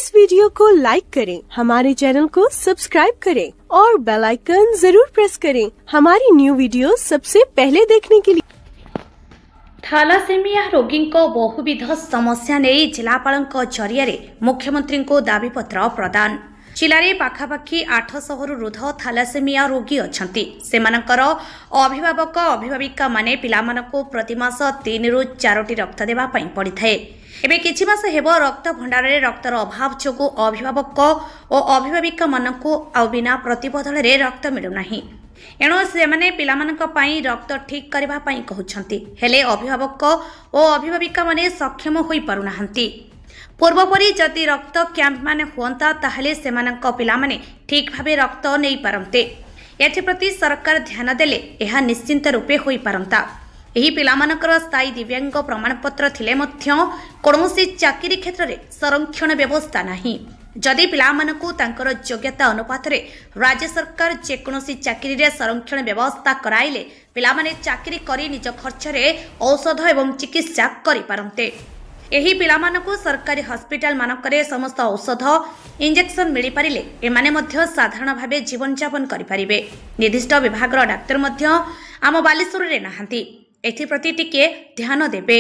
इस वीडियो को लाइक करें, हमारे चैनल को सब्सक्राइब करें और बेल आइकन जरूर प्रेस करें हमारी न्यू वीडियो सबसे पहले देखने के लिए। थैलासेमिया रोगी बहुविध समस्या नहीं जिलापाल जरिया मुख्यमंत्री को दाबीपत्र प्रदान। जिले पाखापाखि 800 ऊर्ध थैलासेमिया रोगी अछंती। सेमानकर अभिभावक अभिभाविका माने पिलामानकु प्रतिमास 3 ରୁ 4ଟି रक्त देबा पई पड़ी थाए। एबे किछि मास हेबो रक्त भंडार रे रक्तर अभाव जोगु अभिभावक और अभिभाविका मानकु आ बिना प्रतिबदल रे रक्त मिलु नाही। एणु सेमाने पिलामानक पई रक्त ठीक करबा पई कहउछंती, हेले अभिभावक और अभिभाविका माने सक्षम होई पारु नाहंती। पूर्वपरी जदि रक्त कैंप माने हुंता ताहले सेमानक पिलामाने ठीक भाबे रक्त नै पारंते। एथिप्रति सरकार ध्यान देले एहा निश्चिंत रूपे होई पारंता। एही पिलामानकर स्थायी दिव्यांग प्रमाणपत्र थिले मध्य कोनोसी चाकरी क्षेत्र रे संरक्षण व्यवस्था नाही। जदि पिलामानकु तांकर योग्यता अनुपात रे राज्य सरकार जेकोनोसी चाकरी रे संरक्षण व्यवस्था कराइले पिलामाने चाकरी करी निज खर्च रे औषध एवं चिकित्सा करि पारंते। एही पिलामानकु सरकारी हॉस्पिटल मानकरे समस्त औषध इंजेक्शन मिली पारिले एमाने मध्य साधारण भावे जीवन यापन करि पारिबे। निर्दिष्ट विभाग रो डाक्टर मध्य आम बालेश्वर रे नाहंती। एथिप्रति टिके ध्यान देबे।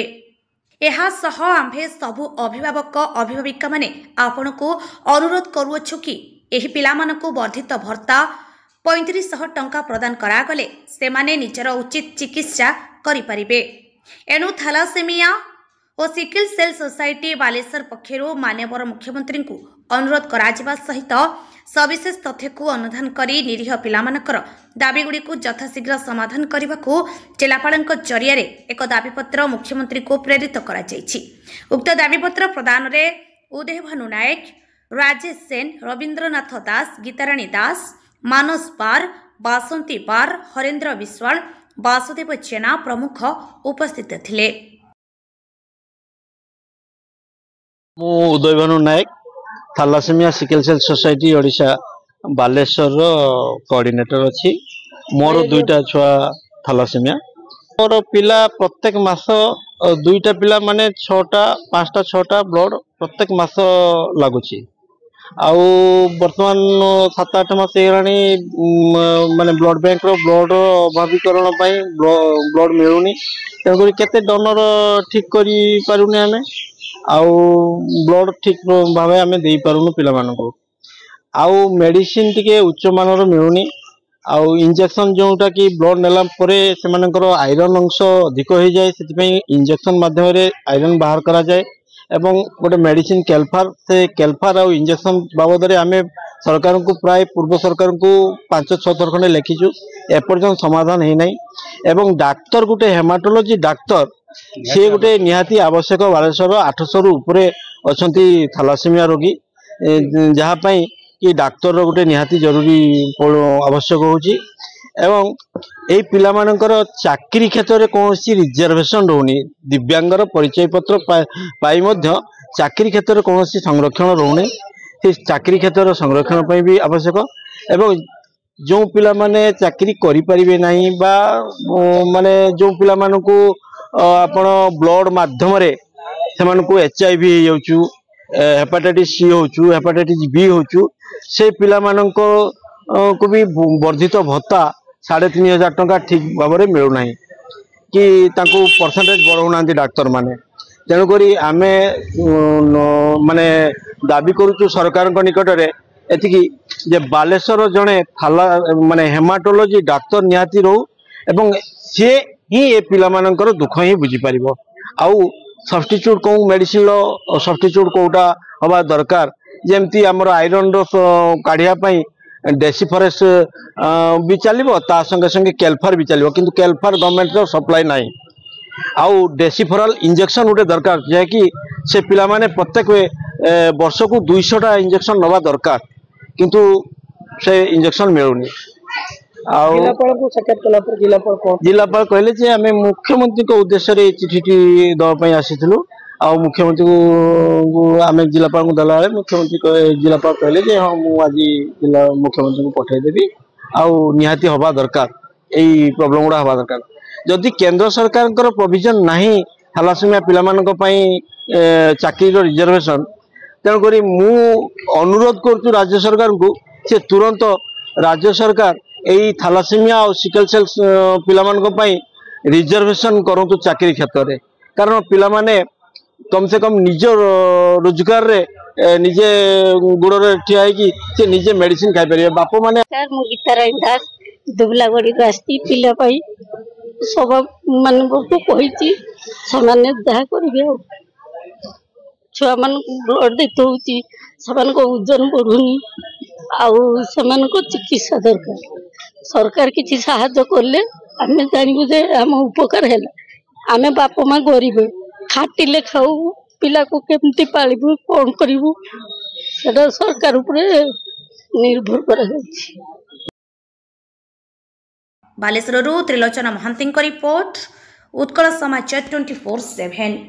एहा सह आम्भे सबु अभिभावक अभिभाविका माने आपनको अनुरोध करूछु कि एही पिलामानकु वर्धित भत्ता 3500 टंका प्रदान करागले सेमाने निजर उचित चिकित्सा करि पारिबे। एणु थैलासेमिया और सिकल सेल सोसाइटी बालेश्वर पक्षरु माननीय मुख्यमंत्री को अनुरोध कराजिबा सहित सविशेष तथ्य को अनुधान करी निरीह पिलामानकर दाबीगुड़ी को यथाशीघ्र समाधान करने को जिलापाल जरिया एक दाबीपत्र मुख्यमंत्री को प्रेरित करा जायछि। उक्त दाबीपत्र प्रदान रे उदय भानु नायक, राजेश सेन, रवींद्रनाथ दास, गीताराणी दास, मानस पार, बासंती पार, हरेंद्र विश्वाल, वासुदेव जेना प्रमुख उपस्थित थिले। Uday Bhanu Nayak, thalassemia sickle cell society Odisha Baleshwar coordinator अच्छी। मोर 2टा छुआ थैलासेमिया। मोर पिला प्रत्येक मास 2टा पिला माने 6टा 5टा 6टा ब्लड प्रत्येक मास लागुची। आउ वर्तमान 7-8 मास हेरानी माने ब्लड बैंक रो ब्लड अभावीकरण पई ब्लड मिलुनी। तेणुक केते डोनर ठीक करी पारुनी आमे आउ ब्लड ठीक भाव आम दे पारुनु पिला मानको। आउ मेडिसिन टिके उच्च मानर मिलुनी। आउ इंजेक्शन जोटा कि ब्लड नेला परे सेमानकर आयरन अंश अधिक हो जाए, से इंजेक्शन माध्यम रे आयरन बाहर करा जाए। एवं गोटे मेडिसिन केल्फार, से केल्फार आउ इंजेक्शन बाबद रे आमे सरकार को प्राय पूर्व सरकार को 5-6 थर खंडे लिखिचु, एपर्यंत समाधान है नहीं। एवं डाक्तर गोटे हेमाटोलॉजी डाक्तर सी गोटे निहाती आवश्यक। बालेश्वर 800 रु उपरे अछंती थैलासेमिया रोगी, जहाँपाई कि डाक्तर गोटे निहाती जरूरी आवश्यक होची। एवं एई पिला मानकर चाकरी क्षेत्र में कौन रिजर्वेशन रोनी, दिव्यांगर परिचय पत्र पाई मध्य चाकरी क्षेत्र में कौन संरक्षण रोनी। से चाकरी क्षेत्र संरक्षण पाई भी आवश्यक। एवं जो पिला माने चाकरी करि परिबे नाही बा माने जो पिला मानकु आपण ब्लड माध्यम रे सेमानकु HIV होचु, हेपाटाइटिस C होचु, हेपाटाइटिस B होचु, से पिला माननको को भी वर्धित भत्ता 3500 टंका ठीक भाव में मिलू ना कि तांको परसेंटेज बढ़ाऊ ना डाक्तर माने। तेणुक आमे माने दाबी करूचु सरकार निकट में एतिकी जे बालेश्वर जड़े थाला माने हेमाटोलॉजी डाक्तर निहाती रहू एवं सी ही ए पिला मानकर दुख ही बुझी पारिबो। आउ सब्स्टिट्यूट को मेडिसिन लो सब्स्टिट्यूट कोटा हवा दरकार, जेमती हमर आयरन रो काढिया पई डेसिफरेस भी चलिबो, ता संगे संगे केल्फार भी चलिबो, किंतु केल्फार गवर्नमेंट रो सप्लाई नाही। आउ डेसिफरल इंजेक्शन उठे दरकार, जे कि से पिला माने प्रत्येक वर्ष को 200टा इंजेक्शन नवा दरकार, किंतु से इंजेक्शन मिलुनी। जिलापाल कहले जे आमे मुख्यमंत्री को उद्देश्य रे चिठी दवा आसीथिलु। आ मुख्यमंत्री को आमे जिलापाल को दला मुख्यमंत्री जिलापाल कहले जे हां मु आज जिला मुख्यमंत्री को पठाई देबी। आ निहाती हवा दरकार, एई प्रॉब्लम गुडा हवा दरकार। जदि केंद्र सरकार प्रोविजन नाही थैलासेमिया पिला मानक पई चाकरी रो रिजर्वेशन, तेणुक मु अनुरोध करुछु राज्य सरकार को से तुरंत राज्य सरकार यही थैलासेमिया और सिकल सेल पिला रिजर्वेशन करूँ चाकरी क्षेत्र में कारण पिला माने कम से कम निज रोजगार रे निजे गुड़ ठिया से निजे मेडिसिन खाई पारे बाप माने गीताराणी दास दुबलागढ़ी आसती पिला सब मान कही जहाँ करेंगे छुआ मान ब्लड देते हो ओजन बढ़ुनी आउ चिकित्सा दरकार सरकार किसी साहाय्य कले आम जानबू जे आम उपकार है आम बाप माँ गरीब खाटिले खाऊ पिला को केमती पालिबू कौन करूँ सरकार उपरे निर्भर कर बालेश्वरରୁ त्रिलोचना महांती रिपोर्ट उत्कल समाचार 24/7।